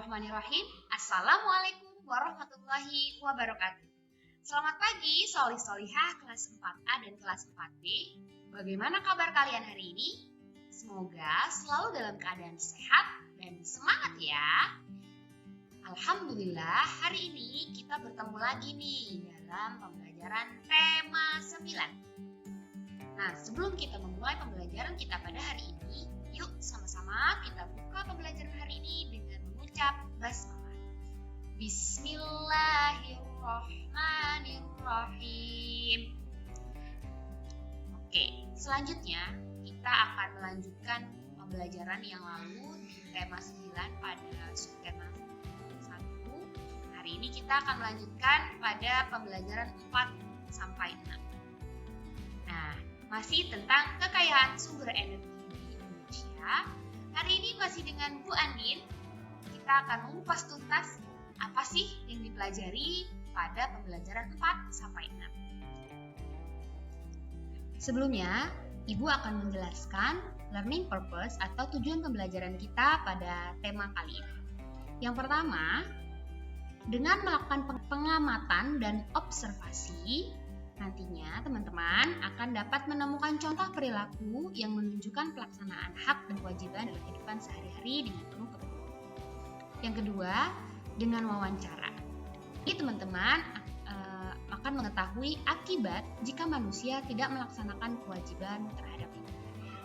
Bismillahirrahmanirrahim. Assalamualaikum warahmatullahi wabarakatuh. Selamat pagi solih-solihah kelas 4A dan kelas 4B. Bagaimana kabar kalian hari ini? Semoga selalu dalam keadaan sehat dan semangat ya. Alhamdulillah hari ini kita bertemu lagi nih dalam pembelajaran tema 9. Nah, sebelum kita memulai pembelajaran kita pada hari ini, yuk sama-sama kita buka pembelajaran hari ini dengan mengucap basmalah. Bismillahirrahmanirrahim. Oke, selanjutnya kita akan melanjutkan pembelajaran yang lalu di tema 9 pada subtema 1. Hari ini kita akan melanjutkan pada pembelajaran 4 sampai 6. Nah, masih tentang kekayaan sumber energi di Indonesia. Hari ini masih dengan Bu Andin, kita akan mengupas tuntas apa sih yang dipelajari pada pembelajaran 4 sampai 6. Sebelumnya, Ibu akan menjelaskan learning purpose atau tujuan pembelajaran kita pada tema kali ini. Yang pertama, dengan melakukan pengamatan dan observasi, nantinya teman-teman akan dapat menemukan contoh perilaku yang menunjukkan pelaksanaan hak dan kewajiban dalam kehidupan sehari-hari dengan penuh kepedulian. Yang kedua, dengan wawancara. Ini teman-teman akan mengetahui akibat jika manusia tidak melaksanakan kewajiban terhadap lingkungannya.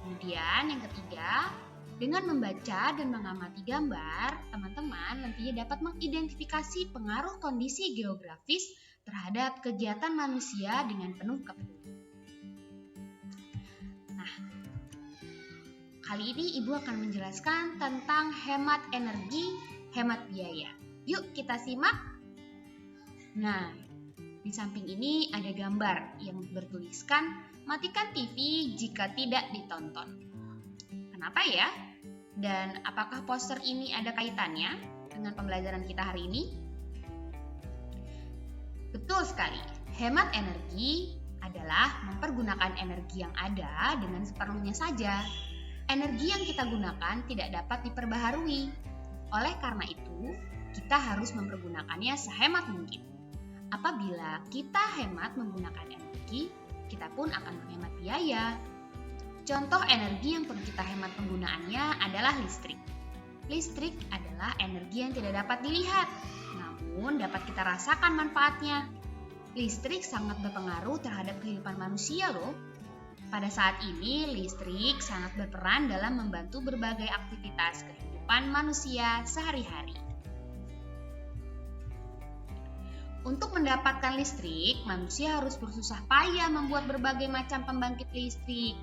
Kemudian yang ketiga, dengan membaca dan mengamati gambar, teman-teman nantinya dapat mengidentifikasi pengaruh kondisi geografis terhadap kegiatan manusia dengan penuh kepedulian. Nah, kali ini Ibu akan menjelaskan tentang hemat energi, hemat biaya. Yuk kita simak. Nah, di samping ini ada gambar yang bertuliskan matikan TV jika tidak ditonton. Kenapa ya? Dan apakah poster ini ada kaitannya dengan pembelajaran kita hari ini? Betul sekali, hemat energi adalah mempergunakan energi yang ada dengan seperlunya saja. Energi yang kita gunakan tidak dapat diperbaharui. Oleh karena itu, kita harus mempergunakannya sehemat mungkin. Apabila kita hemat menggunakan energi, kita pun akan menghemat biaya. Contoh energi yang perlu kita hemat penggunaannya adalah listrik. Listrik adalah energi yang tidak dapat dilihat, namun dapat kita rasakan manfaatnya. Listrik sangat berpengaruh terhadap kehidupan manusia loh. Pada saat ini, listrik sangat berperan dalam membantu berbagai aktivitas kehidupan manusia sehari-hari. Untuk mendapatkan listrik, manusia harus bersusah payah membuat berbagai macam pembangkit listrik.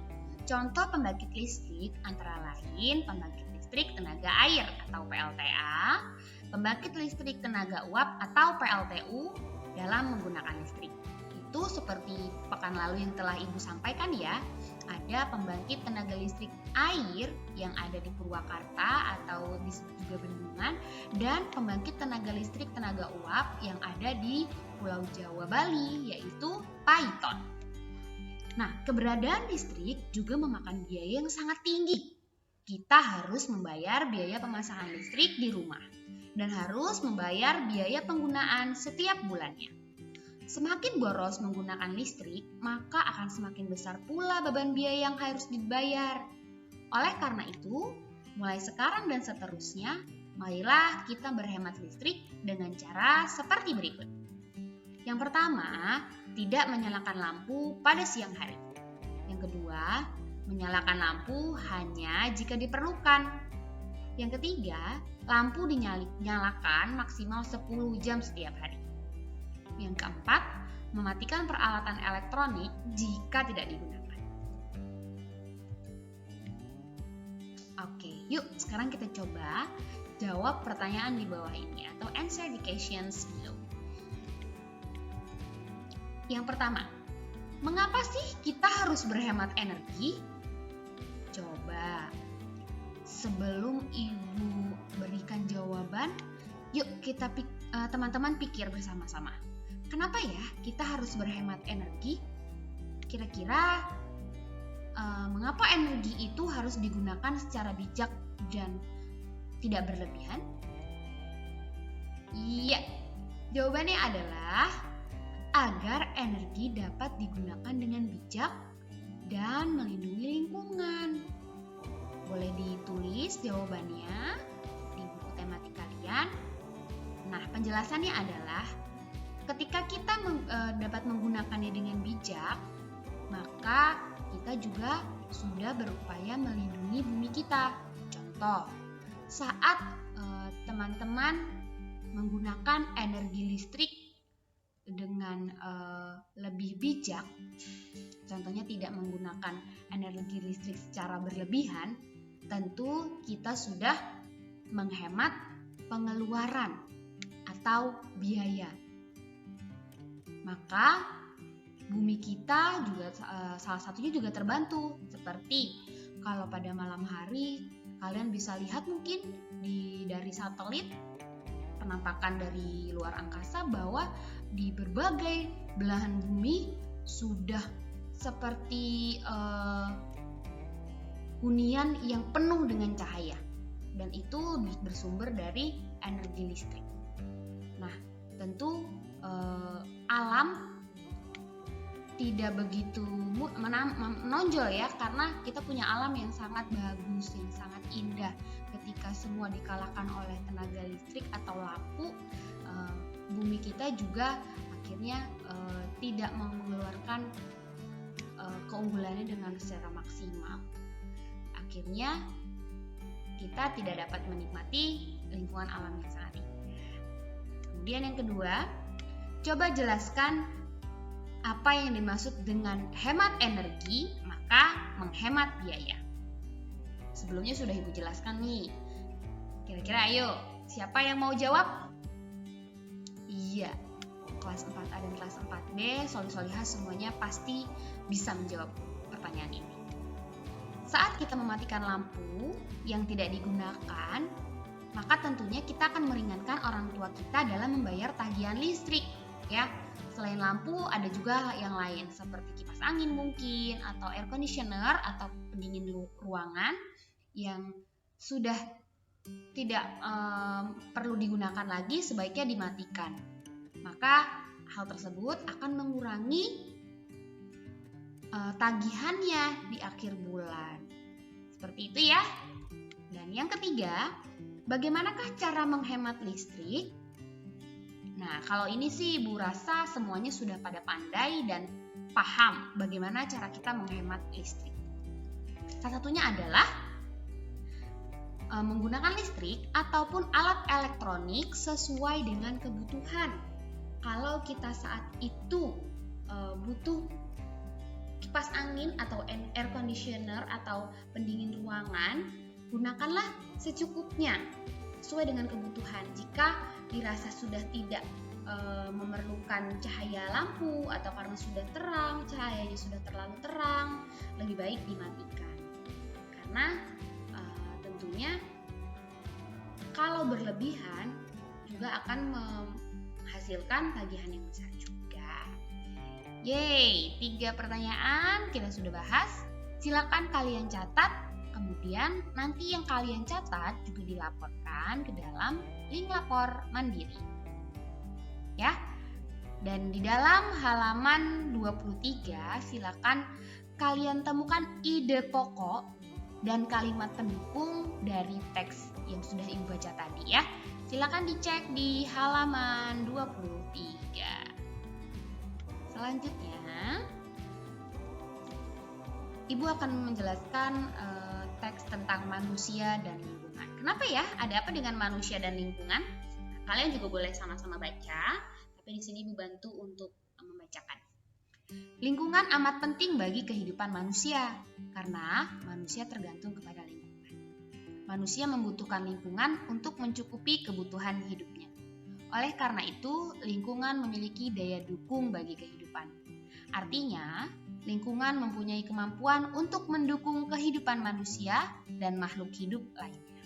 Contoh pembangkit listrik antara lain pembangkit listrik tenaga air atau PLTA, pembangkit listrik tenaga uap atau PLTU dalam menggunakan listrik. Itu seperti pekan lalu yang telah Ibu sampaikan ya, ada pembangkit tenaga listrik air yang ada di Purwakarta atau disebut juga Bendungan, dan pembangkit tenaga listrik tenaga uap yang ada di Pulau Jawa Bali yaitu Paiton. Nah, keberadaan listrik juga memakan biaya yang sangat tinggi. Kita harus membayar biaya pemasangan listrik di rumah dan harus membayar biaya penggunaan setiap bulannya. Semakin boros menggunakan listrik, maka akan semakin besar pula beban biaya yang harus dibayar. Oleh karena itu, mulai sekarang dan seterusnya, marilah kita berhemat listrik dengan cara seperti berikut. Yang pertama, tidak menyalakan lampu pada siang hari. Yang kedua, menyalakan lampu hanya jika diperlukan. Yang ketiga, lampu dinyalakan maksimal 10 jam setiap hari. Yang keempat, mematikan peralatan elektronik jika tidak digunakan. Oke, yuk sekarang kita coba jawab pertanyaan di bawah ini atau answer the questions below. Yang pertama, mengapa sih kita harus berhemat energi? Coba, sebelum Ibu berikan jawaban, yuk kita teman-teman pikir bersama-sama. Kenapa ya kita harus berhemat energi? Kira-kira mengapa energi itu harus digunakan secara bijak dan tidak berlebihan? Iya, jawabannya adalah agar energi dapat digunakan dengan bijak dan melindungi lingkungan. Boleh ditulis jawabannya di buku tematik kalian. Nah, penjelasannya adalah ketika kita dapat menggunakannya dengan bijak, maka kita juga sudah berupaya melindungi bumi kita. Contoh, saat teman-teman menggunakan energi listrik dengan lebih bijak, contohnya tidak menggunakan energi listrik secara berlebihan, tentu kita sudah menghemat pengeluaran atau biaya. Maka bumi kita juga salah satunya juga terbantu. Seperti kalau pada malam hari kalian bisa lihat mungkin dari satelit penampakan dari luar angkasa bahwa di berbagai belahan bumi sudah seperti hunian yang penuh dengan cahaya, dan itu bersumber dari energi listrik. Nah, tentu alam tidak begitu menonjol ya, karena kita punya alam yang sangat bagus, yang sangat indah. Ketika semua dikalahkan oleh tenaga listrik atau lampu, bumi kita juga akhirnya tidak mengeluarkan keunggulannya dengan secara maksimal. Akhirnya kita tidak dapat menikmati lingkungan alam yang sangat indah. Kemudian yang kedua, coba jelaskan apa yang dimaksud dengan hemat energi, maka menghemat biaya. Sebelumnya sudah Ibu jelaskan nih. Kira-kira ayo, siapa yang mau jawab? Iya, kelas 4A dan kelas 4B, soli-solihah semuanya pasti bisa menjawab pertanyaan ini. Saat kita mematikan lampu yang tidak digunakan, maka tentunya kita akan meringankan orang tua kita dalam membayar tagihan listrik, ya. Selain lampu, ada juga yang lain seperti kipas angin mungkin, atau air conditioner atau pendingin ruangan yang sudah tidak perlu digunakan lagi, sebaiknya dimatikan. Maka hal tersebut akan mengurangi tagihannya di akhir bulan. Seperti itu ya. Dan yang ketiga, bagaimanakah cara menghemat listrik? Nah, kalau ini sih Ibu rasa semuanya sudah pada pandai dan paham bagaimana cara kita menghemat listrik. Salah satunya adalah menggunakan listrik ataupun alat elektronik sesuai dengan kebutuhan. Kalau kita saat itu butuh kipas angin atau air conditioner atau pendingin ruangan, gunakanlah secukupnya sesuai dengan kebutuhan. Jika dirasa sudah tidak memerlukan cahaya lampu atau karena sudah terang, cahayanya sudah terlalu terang, lebih baik dimatikan. Karena tentunya kalau berlebihan juga akan menghasilkan tagihan yang besar juga. Yeay, 3 pertanyaan kita sudah bahas. Silakan kalian catat. Kemudian nanti yang kalian catat juga dilaporkan ke dalam link lapor mandiri. Ya. Dan di dalam halaman 23 silakan kalian temukan ide pokok dan kalimat pendukung dari teks yang sudah Ibu baca tadi ya. Silakan dicek di halaman 23. Selanjutnya Ibu akan menjelaskan teks tentang manusia dan lingkungan. Kenapa ya? Ada apa dengan manusia dan lingkungan? Kalian juga boleh sama-sama baca, tapi di sini Ibu bantu untuk membacakan. Lingkungan amat penting bagi kehidupan manusia, karena manusia tergantung kepada lingkungan. Manusia membutuhkan lingkungan untuk mencukupi kebutuhan hidupnya. Oleh karena itu, lingkungan memiliki daya dukung bagi kehidupan. Artinya, lingkungan mempunyai kemampuan untuk mendukung kehidupan manusia dan makhluk hidup lainnya.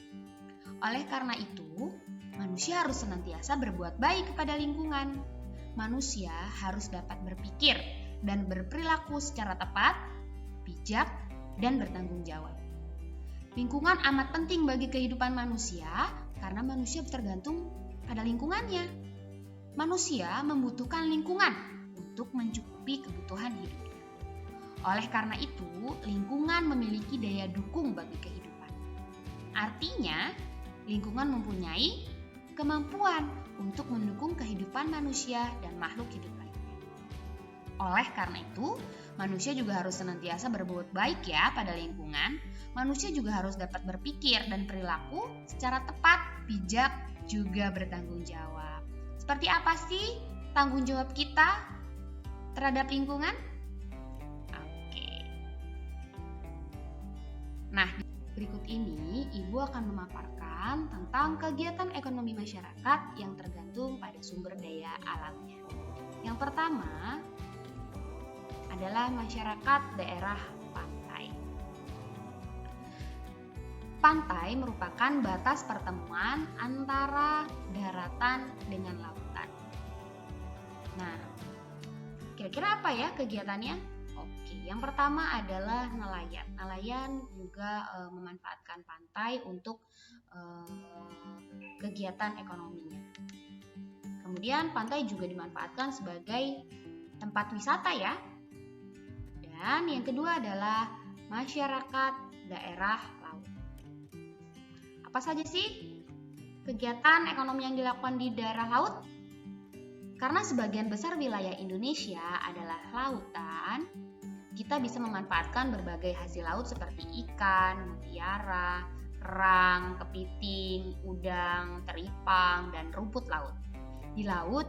Oleh karena itu, manusia harus senantiasa berbuat baik kepada lingkungan. Manusia harus dapat berpikir dan berperilaku secara tepat, bijak, dan bertanggung jawab. Lingkungan amat penting bagi kehidupan manusia karena manusia tergantung pada lingkungannya. Manusia membutuhkan lingkungan untuk mencukupi kebutuhan hidupnya. Oleh karena itu, lingkungan memiliki daya dukung bagi kehidupan. Artinya, lingkungan mempunyai kemampuan untuk mendukung kehidupan manusia dan makhluk hidup lainnya. Oleh karena itu, manusia juga harus senantiasa berbuat baik ya pada lingkungan. Manusia juga harus dapat berpikir dan perilaku secara tepat, bijak, juga bertanggung jawab. Seperti apa sih tanggung jawab kita terhadap lingkungan? Oke. Nah, berikut ini Ibu akan memaparkan tentang kegiatan ekonomi masyarakat yang tergantung pada sumber daya alamnya. Yang pertama adalah masyarakat daerah pantai. Pantai merupakan batas pertemuan antara daratan dengan lautan. Nah, kira-kira apa ya kegiatannya? Oke, yang pertama adalah nelayan. Nelayan juga memanfaatkan pantai untuk kegiatan ekonominya. Kemudian pantai juga dimanfaatkan sebagai tempat wisata ya. Dan yang kedua adalah masyarakat daerah laut. Apa saja sih kegiatan ekonomi yang dilakukan di daerah laut? Karena sebagian besar wilayah Indonesia adalah lautan, kita bisa memanfaatkan berbagai hasil laut seperti ikan, mutiara, kerang, kepiting, udang, teripang, dan rumput laut. Di laut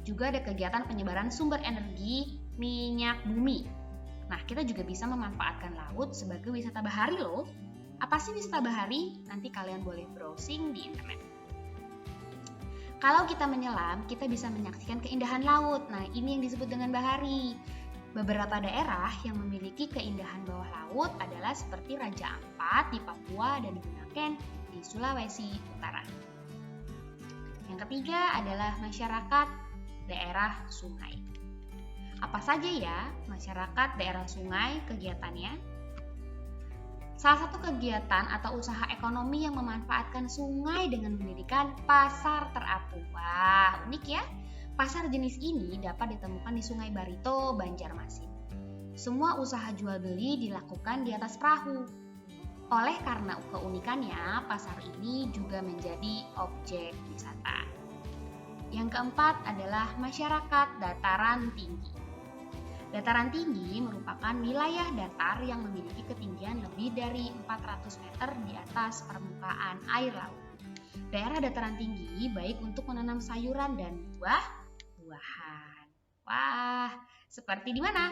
juga ada kegiatan penyebaran sumber energi minyak bumi. Nah, kita juga bisa memanfaatkan laut sebagai wisata bahari loh. Apa sih wisata bahari? Nanti kalian boleh browsing di internet. Kalau kita menyelam, kita bisa menyaksikan keindahan laut. Nah, ini yang disebut dengan bahari. Beberapa daerah yang memiliki keindahan bawah laut adalah seperti Raja Ampat di Papua dan Bunaken di Sulawesi Utara. Yang ketiga adalah masyarakat daerah sungai. Apa saja ya masyarakat daerah sungai kegiatannya? Salah satu kegiatan atau usaha ekonomi yang memanfaatkan sungai dengan mendirikan pasar terapung. Wah, unik ya. Pasar jenis ini dapat ditemukan di Sungai Barito, Banjarmasin. Semua usaha jual beli dilakukan di atas perahu. Oleh karena keunikannya, pasar ini juga menjadi objek wisata. Yang keempat adalah masyarakat dataran tinggi. Dataran tinggi merupakan wilayah datar yang memiliki ketinggian lebih dari 400 meter di atas permukaan air laut. Daerah dataran tinggi baik untuk menanam sayuran dan buah-buahan. Wah, seperti di mana?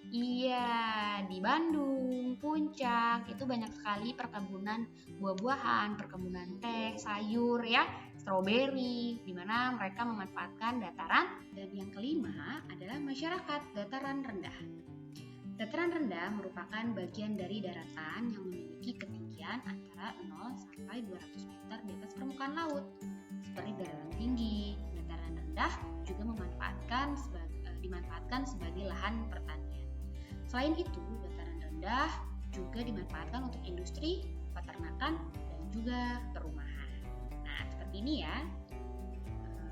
Iya, di Bandung, Puncak, itu banyak sekali perkebunan buah-buahan, perkebunan teh, sayur ya, stroberi, di mana mereka memanfaatkan dataran. Dan yang kelima adalah masyarakat dataran rendah. Dataran rendah merupakan bagian dari daratan yang memiliki ketinggian antara 0 sampai 200 meter di atas permukaan laut. Seperti dataran tinggi, dataran rendah juga dimanfaatkan sebagai lahan pertanian. Selain itu, dataran rendah juga dimanfaatkan untuk industri, peternakan, dan juga perumahan. Nah, seperti ini ya.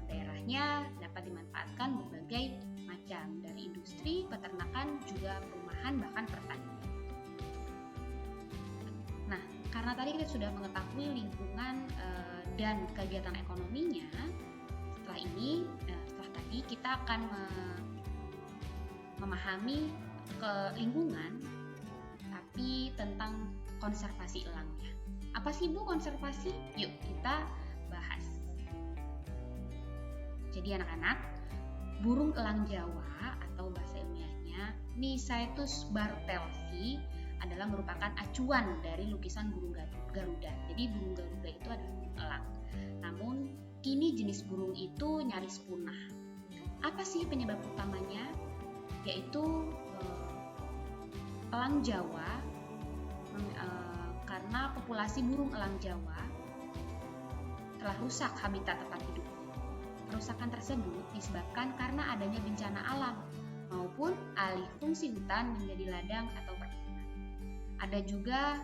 Daerahnya dapat dimanfaatkan berbagai macam, dari industri, peternakan, juga perumahan, bahkan pertanian. Nah, karena tadi kita sudah mengetahui lingkungan dan kegiatan ekonominya, setelah tadi kita akan memahami ke lingkungan, tapi tentang konservasi elangnya. Apa sih Bu konservasi? Yuk kita bahas. Jadi anak-anak, burung elang Jawa atau bahasa ilmiahnya Nicetus bartelsi adalah merupakan acuan dari lukisan burung Garuda. Jadi burung Garuda itu adalah burung elang. Namun kini jenis burung itu nyaris punah. Apa sih penyebab utamanya? Yaitu elang Jawa, karena populasi burung elang Jawa telah rusak habitat tempat hidupnya. Kerusakan tersebut disebabkan karena adanya bencana alam maupun alih fungsi hutan menjadi ladang atau perkebunan. Ada juga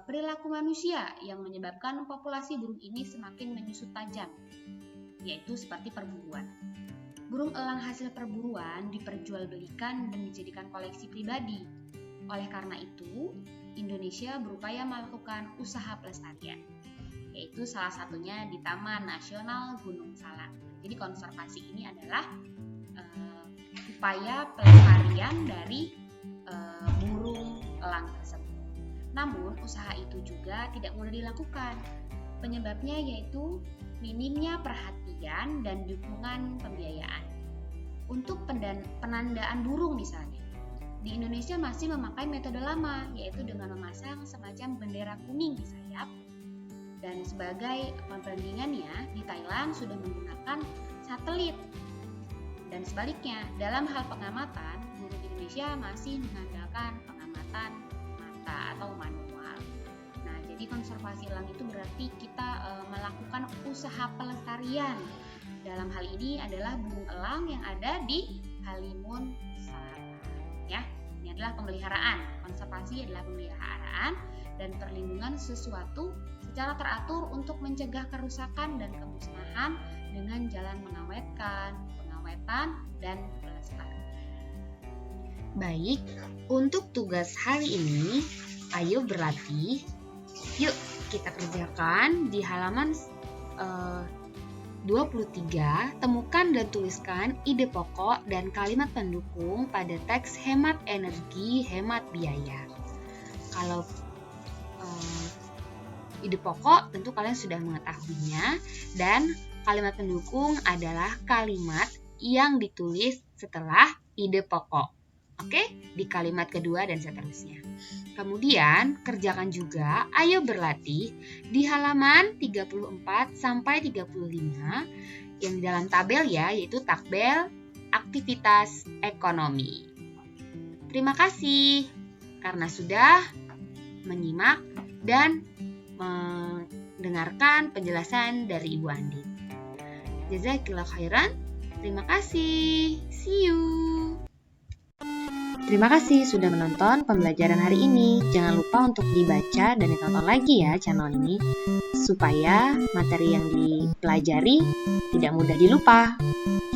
perilaku manusia yang menyebabkan populasi burung ini semakin menyusut tajam, yaitu seperti perburuan. Burung elang hasil perburuan diperjualbelikan dan dijadikan koleksi pribadi. Oleh karena itu, Indonesia berupaya melakukan usaha pelestarian, yaitu salah satunya di Taman Nasional Gunung Salak. Jadi konservasi ini adalah upaya pelestarian dari burung elang tersebut. Namun, usaha itu juga tidak mudah dilakukan. Penyebabnya yaitu minimnya perhatian dan dukungan pembiayaan. Untuk penandaan burung misalnya, di Indonesia masih memakai metode lama, yaitu dengan memasang semacam bendera kuning di sayap. Dan sebagai perbandingannya, di Thailand sudah menggunakan satelit. Dan sebaliknya, dalam hal pengamatan, burung Indonesia masih mengandalkan pengamatan mata atau manual. Nah, jadi konservasi elang itu berarti kita melakukan usaha pelestarian. Dalam hal ini adalah burung elang yang ada di Halimun Selatan. Ya, ini adalah pemeliharaan. Konservasi adalah pemeliharaan dan perlindungan sesuatu secara teratur untuk mencegah kerusakan dan kemusnahan dengan jalan mengawetkan, pengawetan, dan pelestarian. Baik, untuk tugas hari ini, ayo berlatih. Yuk kita kerjakan di halaman 23, temukan dan tuliskan ide pokok dan kalimat pendukung pada teks hemat energi, hemat biaya. Kalau ide pokok tentu kalian sudah mengetahuinya, dan kalimat pendukung adalah kalimat yang ditulis setelah ide pokok. Oke, di kalimat kedua dan seterusnya. Kemudian, kerjakan juga, ayo berlatih di halaman 34 sampai 35 yang di dalam tabel ya, yaitu tabel aktivitas ekonomi. Terima kasih karena sudah menyimak dan mendengarkan penjelasan dari Ibu Andi. Jazakallahu khairan. Terima kasih. See you. Terima kasih sudah menonton pembelajaran hari ini. Jangan lupa untuk dibaca dan ditonton lagi ya channel ini, supaya materi yang dipelajari tidak mudah dilupa.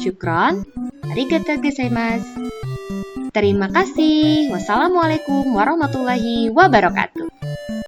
Syukron. Arigatou gozaimasu. Terima kasih. Wassalamualaikum warahmatullahi wabarakatuh.